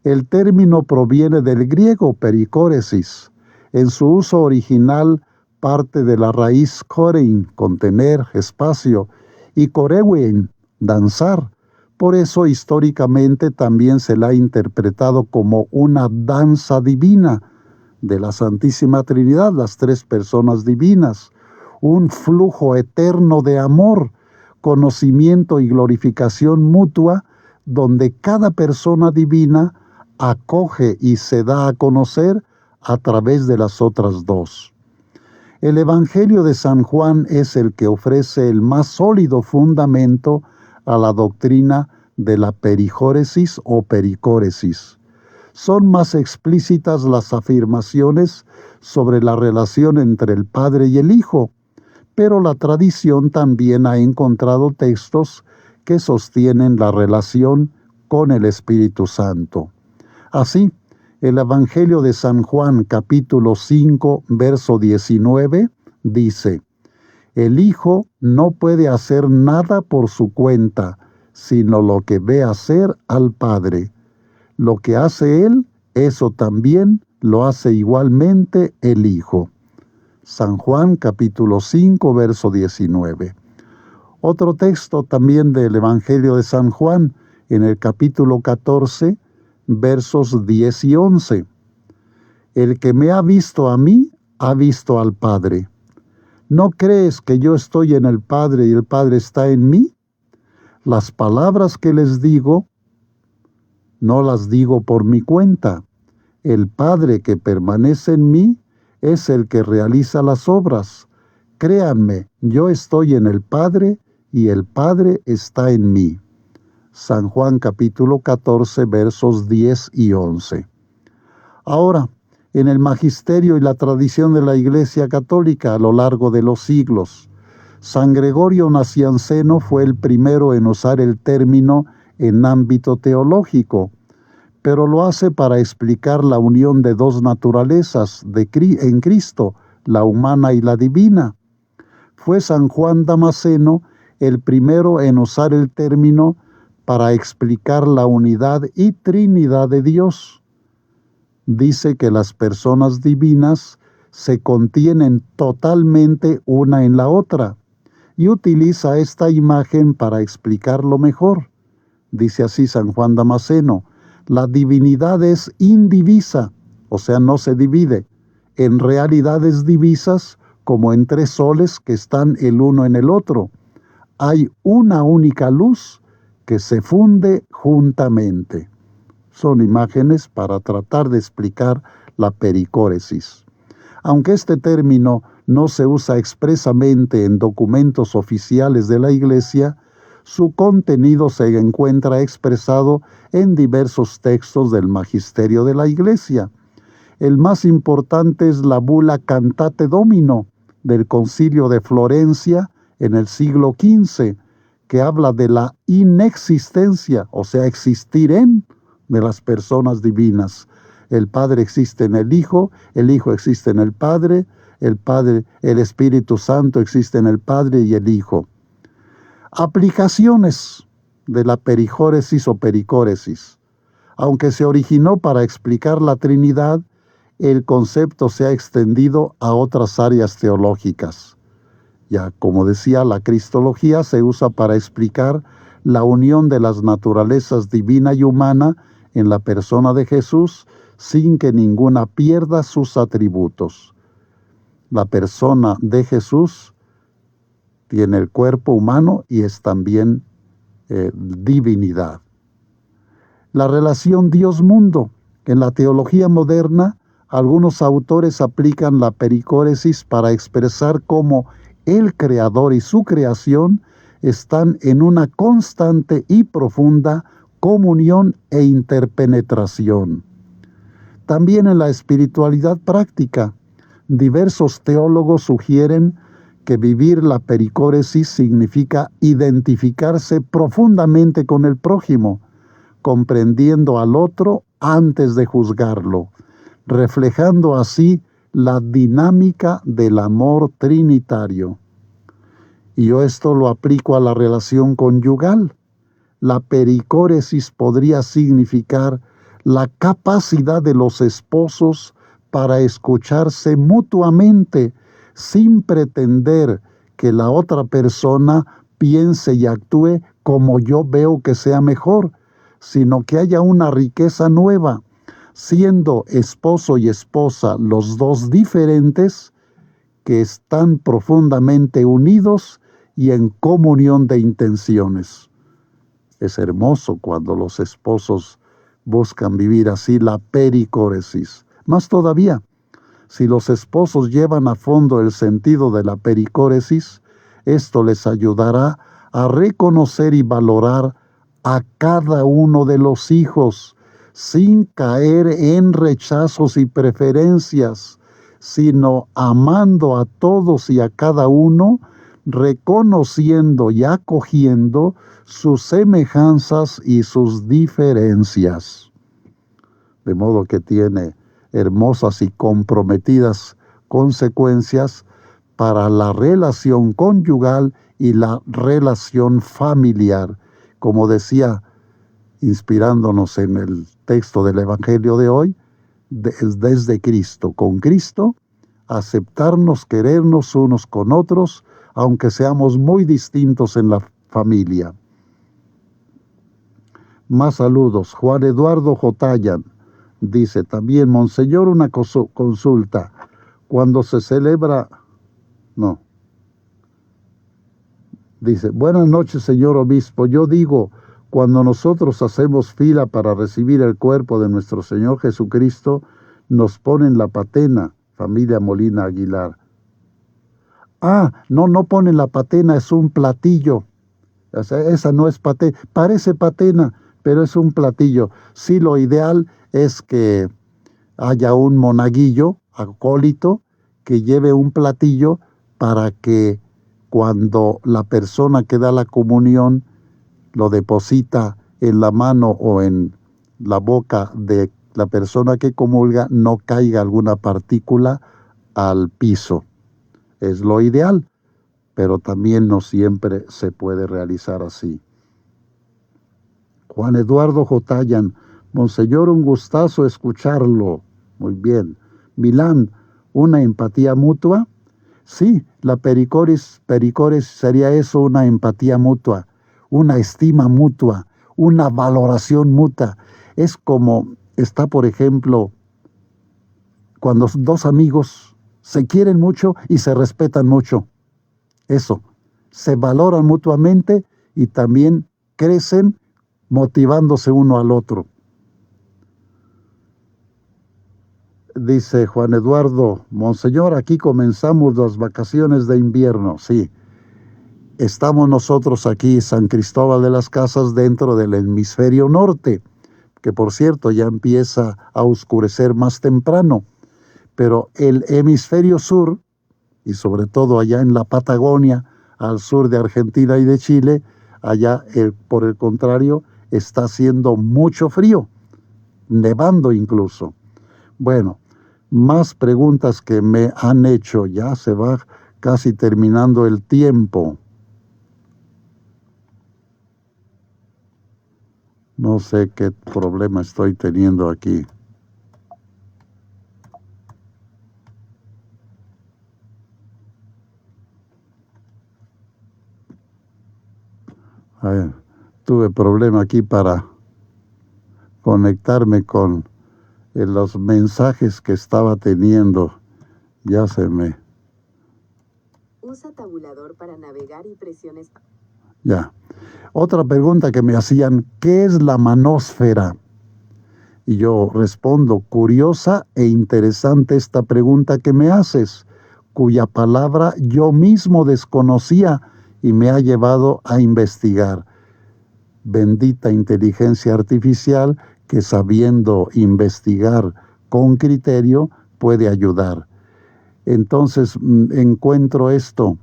S2: El término proviene del griego perikóresis. En su uso original parte de la raíz korein, contener, espacio, y korewein, danzar. Por eso históricamente también se la ha interpretado como una danza divina de la Santísima Trinidad, las 3 personas divinas, un flujo eterno de amor, conocimiento y glorificación mutua, donde cada persona divina acoge y se da a conocer a través de las otras 2. El Evangelio de San Juan es el que ofrece el más sólido fundamento a la doctrina de la perijóresis o pericóresis. Son más explícitas las afirmaciones sobre la relación entre el Padre y el Hijo, pero la tradición también ha encontrado textos que sostienen la relación con el Espíritu Santo. Así, el Evangelio de San Juan, capítulo 5, verso 19, dice: el Hijo no puede hacer nada por su cuenta, sino lo que ve hacer al Padre. Lo que hace Él, eso también lo hace igualmente el Hijo. San Juan, capítulo 5, verso 19. Otro texto también del Evangelio de San Juan, en el capítulo 14, versos 10 y 11. El que me ha visto a mí, ha visto al Padre. ¿No crees que yo estoy en el Padre y el Padre está en mí? Las palabras que les digo, no las digo por mi cuenta. El Padre que permanece en mí es el que realiza las obras. Créanme, yo estoy en el Padre y el Padre está en mí. San Juan capítulo 14, versos 10 y 11. Ahora, en el magisterio y la tradición de la Iglesia Católica a lo largo de los siglos, San Gregorio Nacianceno fue el primero en usar el término en ámbito teológico, pero lo hace para explicar la unión de dos naturalezas en Cristo, la humana y la divina. Fue San Juan Damasceno el primero en usar el término para explicar la unidad y Trinidad de Dios. Dice que las personas divinas se contienen totalmente una en la otra y utiliza esta imagen para explicarlo mejor. Dice así San Juan Damasceno: la divinidad es indivisa, o sea, no se divide, en realidades divisas como en tres soles que están el uno en el otro. Hay una única luz que se funde juntamente. Son imágenes para tratar de explicar la pericóresis. Aunque este término no se usa expresamente en documentos oficiales de la Iglesia, su contenido se encuentra expresado en diversos textos del magisterio de la Iglesia. El más importante es la bula Cantate Domino del Concilio de Florencia en el siglo XV, que habla de la inexistencia, o sea, existir de las personas divinas. El Padre existe en el Hijo existe en el Padre, el Espíritu Santo existe en el Padre y el Hijo. Aplicaciones de la pericóresis o pericóresis. Aunque se originó para explicar la Trinidad, el concepto se ha extendido a otras áreas teológicas. Ya, como decía, la cristología se usa para explicar la unión de las naturalezas divina y humana en la persona de Jesús sin que ninguna pierda sus atributos. La persona de Jesús tiene el cuerpo humano y es también divinidad. La relación Dios-mundo. En la teología moderna, algunos autores aplican la pericóresis para expresar cómo el Creador y su creación están en una constante y profunda comunión e interpenetración. También en la espiritualidad práctica, diversos teólogos sugieren que vivir la pericóresis significa identificarse profundamente con el prójimo, comprendiendo al otro antes de juzgarlo, reflejando así la dinámica del amor trinitario. Y yo esto lo aplico a la relación conyugal. La pericóresis podría significar la capacidad de los esposos para escucharse mutuamente sin pretender que la otra persona piense y actúe como yo veo que sea mejor, sino que haya una riqueza nueva, siendo esposo y esposa los dos diferentes, que están profundamente unidos y en comunión de intenciones. Es hermoso cuando los esposos buscan vivir así la pericóresis. Más todavía, si los esposos llevan a fondo el sentido de la pericóresis, esto les ayudará a reconocer y valorar a cada uno de los hijos, sin caer en rechazos y preferencias, sino amando a todos y a cada uno, reconociendo y acogiendo sus semejanzas y sus diferencias. De modo que tiene hermosas y comprometidas consecuencias para la relación conyugal y la relación familiar. Como decía, inspirándonos en el texto del Evangelio de hoy, desde Cristo, con Cristo, aceptarnos, querernos unos con otros, aunque seamos muy distintos en la familia. Más saludos. Juan Eduardo Jotayan dice también: Monseñor, una consulta. Cuando se celebra... Dice: buenas noches, señor obispo. Yo digo, cuando nosotros hacemos fila para recibir el cuerpo de nuestro Señor Jesucristo, nos ponen la patena, familia Molina Aguilar. No ponen la patena, es un platillo. O sea, esa no es patena, parece patena, pero es un platillo. Sí, lo ideal es que haya un monaguillo, acólito, que lleve un platillo para que cuando la persona que da la comunión lo deposita en la mano o en la boca de la persona que comulga, no caiga alguna partícula al piso. Es lo ideal, pero también no siempre se puede realizar así. Juan Eduardo Jotayan, Monseñor, un gustazo escucharlo. Muy bien. Milán, ¿una empatía mutua? Sí, la pericoris sería eso, una empatía mutua, una estima mutua, una valoración mutua. Es como está, por ejemplo, cuando dos amigos se quieren mucho y se respetan mucho. Eso, se valoran mutuamente y también crecen motivándose uno al otro. Dice Juan Eduardo, Monseñor, aquí comenzamos las vacaciones de invierno. Sí, estamos nosotros aquí, San Cristóbal de las Casas, dentro del hemisferio norte, que por cierto ya empieza a oscurecer más temprano, pero el hemisferio sur, y sobre todo allá en la Patagonia, al sur de Argentina y de Chile, allá por el contrario está haciendo mucho frío, nevando incluso. Bueno, más preguntas que me han hecho, ya se va casi terminando el tiempo. No sé qué problema estoy teniendo aquí. A ver, tuve problema aquí para conectarme con los mensajes que estaba teniendo. Ya se me...
S3: Usa tabulador para navegar y presiones.
S2: Ya. Otra pregunta que me hacían, ¿qué es la manósfera? Y yo respondo, curiosa e interesante esta pregunta que me haces, cuya palabra yo mismo desconocía y me ha llevado a investigar. Bendita inteligencia artificial que sabiendo investigar con criterio puede ayudar. Entonces encuentro esto.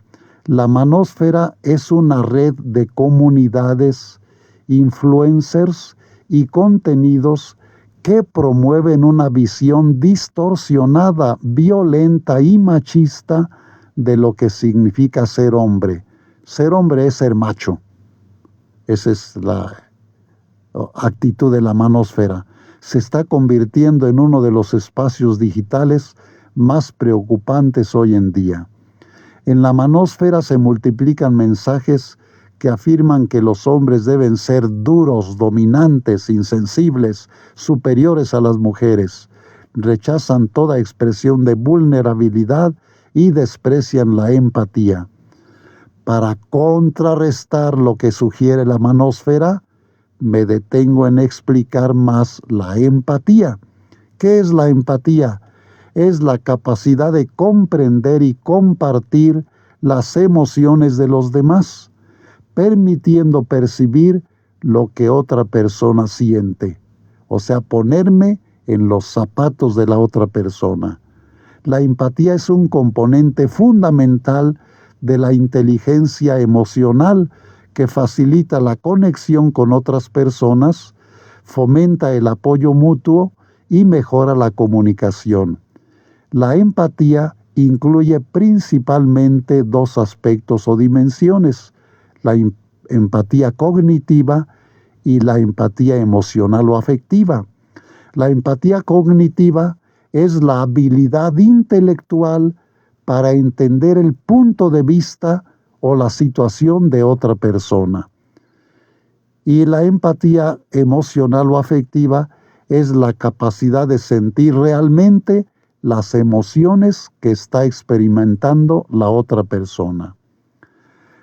S2: La manósfera es una red de comunidades, influencers y contenidos que promueven una visión distorsionada, violenta y machista de lo que significa ser hombre. Ser hombre es ser macho. Esa es la actitud de la manósfera. Se está convirtiendo en uno de los espacios digitales más preocupantes hoy en día. En la manósfera se multiplican mensajes que afirman que los hombres deben ser duros, dominantes, insensibles, superiores a las mujeres. Rechazan toda expresión de vulnerabilidad y desprecian la empatía. Para contrarrestar lo que sugiere la manósfera, me detengo en explicar más la empatía. ¿Qué es la empatía? Es la capacidad de comprender y compartir las emociones de los demás, permitiendo percibir lo que otra persona siente, o sea, ponerme en los zapatos de la otra persona. La empatía es un componente fundamental de la inteligencia emocional que facilita la conexión con otras personas, fomenta el apoyo mutuo y mejora la comunicación. La empatía incluye principalmente dos aspectos o dimensiones, la empatía cognitiva y la empatía emocional o afectiva. La empatía cognitiva es la habilidad intelectual para entender el punto de vista o la situación de otra persona. Y la empatía emocional o afectiva es la capacidad de sentir realmente las emociones que está experimentando la otra persona.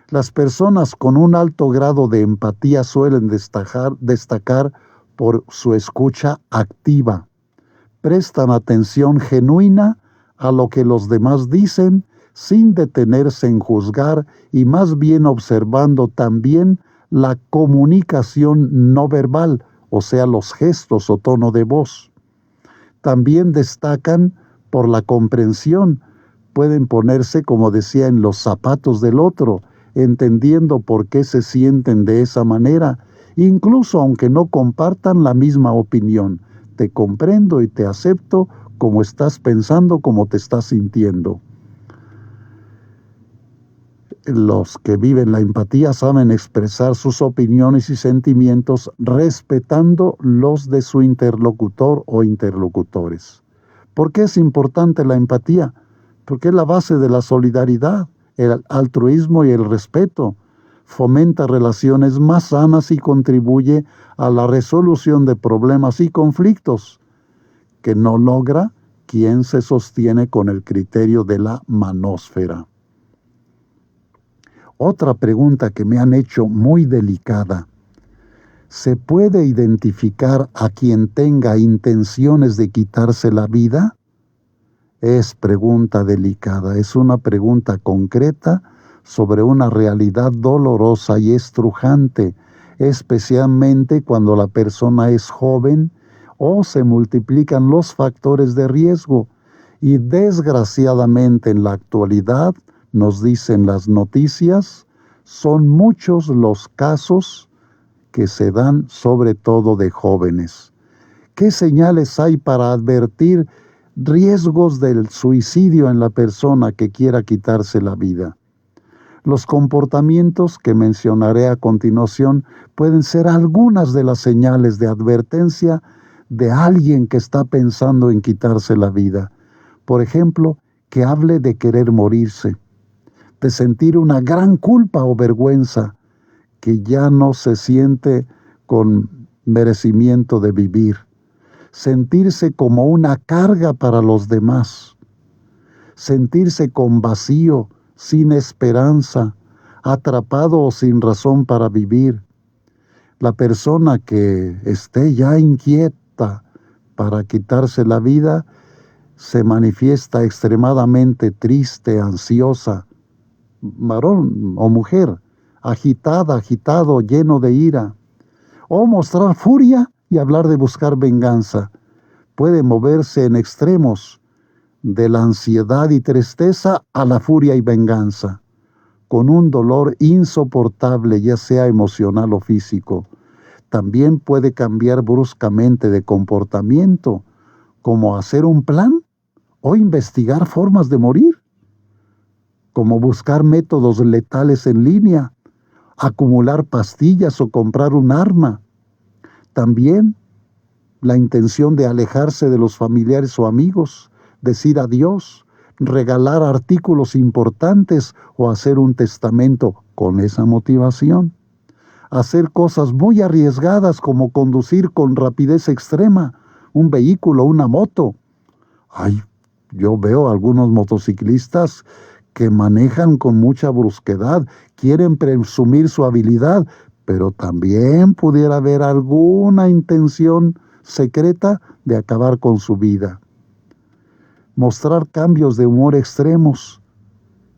S2: Las personas con un alto grado de empatía suelen destacar por su escucha activa. Prestan atención genuina a lo que los demás dicen sin detenerse en juzgar y más bien observando también la comunicación no verbal, o sea, los gestos o tono de voz. También destacan por la comprensión. Pueden ponerse, como decía, en los zapatos del otro, entendiendo por qué se sienten de esa manera, incluso aunque no compartan la misma opinión. Te comprendo y te acepto como estás pensando, como te estás sintiendo. Los que viven la empatía saben expresar sus opiniones y sentimientos respetando los de su interlocutor o interlocutores. ¿Por qué es importante la empatía? Porque es la base de la solidaridad, el altruismo y el respeto. Fomenta relaciones más sanas y contribuye a la resolución de problemas y conflictos que no logra quien se sostiene con el criterio de la manósfera. Otra pregunta que me han hecho muy delicada. ¿Se puede identificar a quien tenga intenciones de quitarse la vida? Es pregunta delicada, es una pregunta concreta sobre una realidad dolorosa y estrujante, especialmente cuando la persona es joven o se multiplican los factores de riesgo. Y desgraciadamente en la actualidad, nos dicen las noticias, son muchos los casos que se dan sobre todo de jóvenes. ¿Qué señales hay para advertir riesgos del suicidio en la persona que quiera quitarse la vida? Los comportamientos que mencionaré a continuación pueden ser algunas de las señales de advertencia de alguien que está pensando en quitarse la vida. Por ejemplo, que hable de querer morirse, de sentir una gran culpa o vergüenza, que ya no se siente con merecimiento de vivir, sentirse como una carga para los demás, sentirse con vacío, sin esperanza, atrapado o sin razón para vivir. La persona que esté ya inquieta para quitarse la vida se manifiesta extremadamente triste, ansiosa, varón o mujer, agitada, agitado, lleno de ira, o mostrar furia y hablar de buscar venganza. Puede moverse en extremos, de la ansiedad y tristeza a la furia y venganza, con un dolor insoportable, ya sea emocional o físico. También puede cambiar bruscamente de comportamiento, como hacer un plan o investigar formas de morir, como buscar métodos letales en línea, acumular pastillas o comprar un arma. También la intención de alejarse de los familiares o amigos, decir adiós, regalar artículos importantes o hacer un testamento con esa motivación. Hacer cosas muy arriesgadas como conducir con rapidez extrema un vehículo, una moto. Yo veo algunos motociclistas que manejan con mucha brusquedad, quieren presumir su habilidad, pero también pudiera haber alguna intención secreta de acabar con su vida. Mostrar cambios de humor extremos,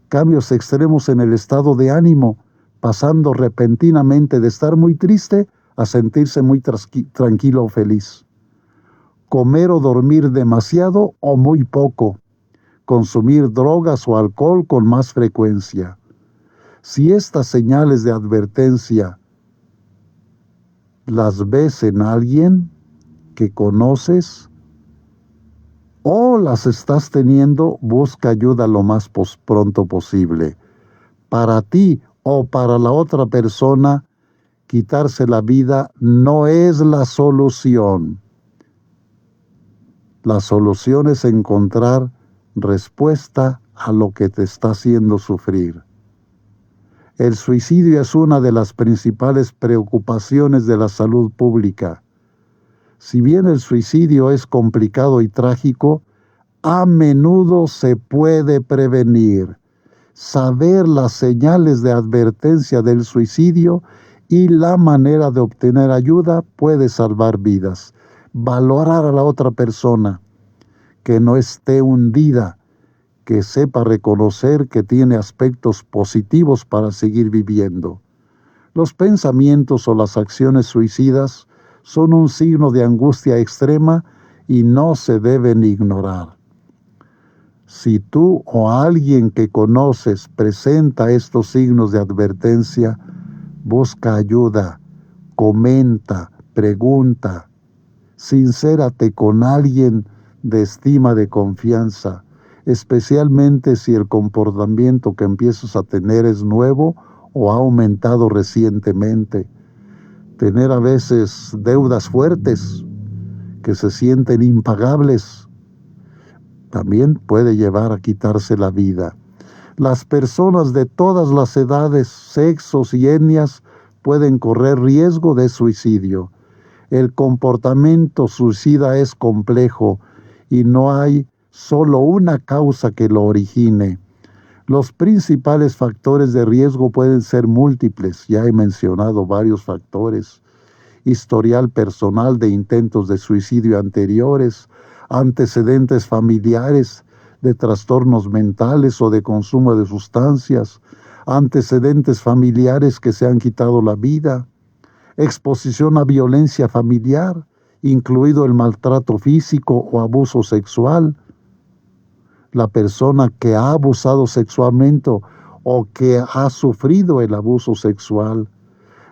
S2: cambios extremos en el estado de ánimo, pasando repentinamente de estar muy triste a sentirse muy tranquilo o feliz. Comer o dormir demasiado o muy poco. Consumir drogas o alcohol con más frecuencia. Si estas señales de advertencia las ves en alguien que conoces o las estás teniendo, busca ayuda lo más pronto posible. Para ti o para la otra persona, quitarse la vida no es la solución. La solución es encontrar respuesta a lo que te está haciendo sufrir. El suicidio es una de las principales preocupaciones de la salud pública. Si bien el suicidio es complicado y trágico, a menudo se puede prevenir. Saber las señales de advertencia del suicidio y la manera de obtener ayuda puede salvar vidas. Valorar a la otra persona, que no esté hundida, que sepa reconocer que tiene aspectos positivos para seguir viviendo. Los pensamientos o las acciones suicidas son un signo de angustia extrema y no se deben ignorar. Si tú o alguien que conoces presenta estos signos de advertencia, busca ayuda, comenta, pregunta, sincérate con alguien de estima, de confianza, especialmente si el comportamiento que empiezas a tener es nuevo o ha aumentado recientemente. Tener a veces deudas fuertes que se sienten impagables también puede llevar a quitarse la vida. Las personas de todas las edades, sexos y etnias pueden correr riesgo de suicidio. El comportamiento suicida es complejo y no hay solo una causa que lo origine. Los principales factores de riesgo pueden ser múltiples, ya he mencionado varios factores: historial personal de intentos de suicidio anteriores, antecedentes familiares de trastornos mentales o de consumo de sustancias, antecedentes familiares que se han quitado la vida, exposición a violencia familiar, incluido el maltrato físico o abuso sexual. La persona que ha abusado sexualmente o que ha sufrido el abuso sexual,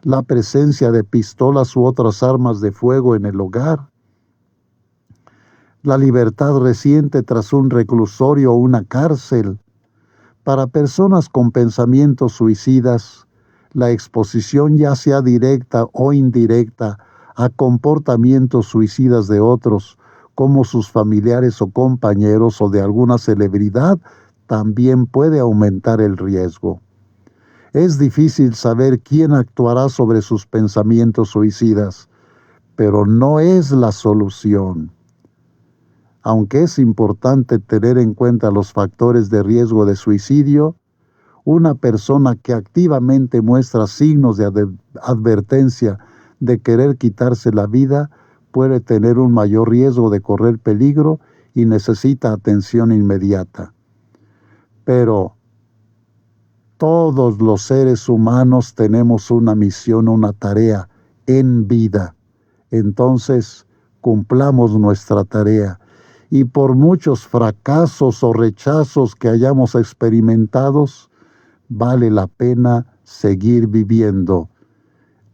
S2: la presencia de pistolas u otras armas de fuego en el hogar, la libertad reciente tras un reclusorio o una cárcel. Para personas con pensamientos suicidas, la exposición, ya sea directa o indirecta, a comportamientos suicidas de otros, como sus familiares o compañeros o de alguna celebridad, también puede aumentar el riesgo. Es difícil saber quién actuará sobre sus pensamientos suicidas, pero no es la solución. Aunque es importante tener en cuenta los factores de riesgo de suicidio, una persona que activamente muestra signos de advertencia de querer quitarse la vida puede tener un mayor riesgo de correr peligro y necesita atención inmediata. Pero todos los seres humanos tenemos una misión, una tarea en vida. Entonces, cumplamos nuestra tarea. Y por muchos fracasos o rechazos que hayamos experimentado, vale la pena seguir viviendo.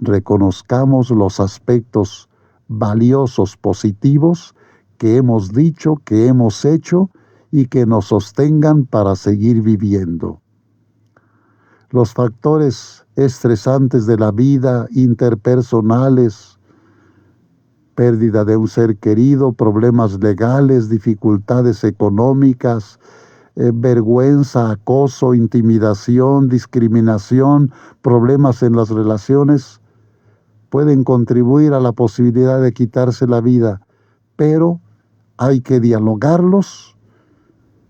S2: Reconozcamos los aspectos valiosos, positivos, que hemos dicho, que hemos hecho y que nos sostengan para seguir viviendo. Los factores estresantes de la vida, interpersonales, pérdida de un ser querido, problemas legales, dificultades económicas, vergüenza, acoso, intimidación, discriminación, problemas en las relaciones, pueden contribuir a la posibilidad de quitarse la vida, pero hay que dialogarlos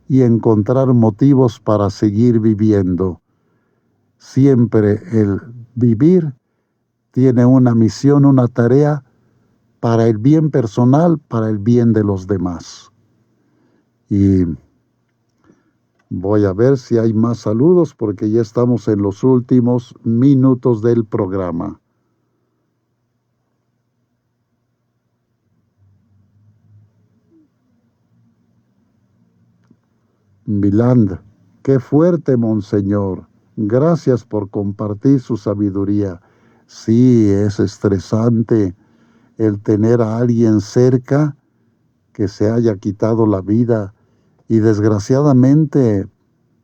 S2: y encontrar motivos para seguir viviendo. Siempre el vivir tiene una misión, una tarea para el bien personal, para el bien de los demás. Y voy a ver si hay más saludos porque ya estamos en los últimos minutos del programa. Miland, qué fuerte, monseñor. Gracias por compartir su sabiduría. Sí, es estresante el tener a alguien cerca que se haya quitado la vida. Y desgraciadamente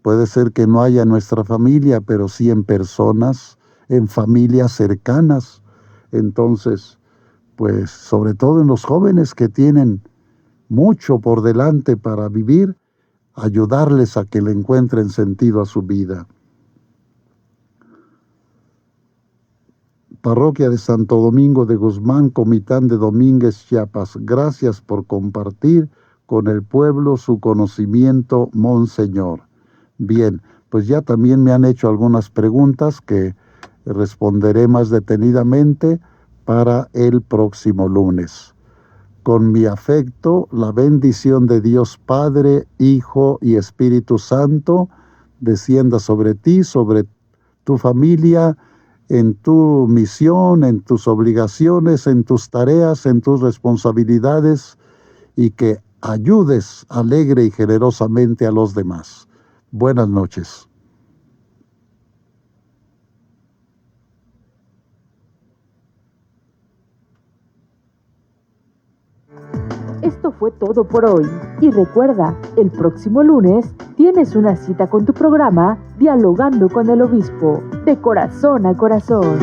S2: puede ser que no haya en nuestra familia, pero sí en personas, en familias cercanas. Entonces, pues sobre todo en los jóvenes que tienen mucho por delante para vivir, ayudarles a que le encuentren sentido a su vida. Parroquia de Santo Domingo de Guzmán, Comitán de Domínguez, Chiapas. Gracias por compartir con el pueblo su conocimiento, monseñor. Bien, pues ya también me han hecho algunas preguntas que responderé más detenidamente para el próximo lunes. Con mi afecto, la bendición de Dios Padre, Hijo y Espíritu Santo descienda sobre ti, sobre tu familia, en tu misión, en tus obligaciones, en tus tareas, en tus responsabilidades, y que ayudes alegre y generosamente a los demás. Buenas noches.
S1: Esto fue todo por hoy. Y recuerda, el próximo lunes tienes una cita con tu programa Dialogando con el Obispo, de corazón a corazón.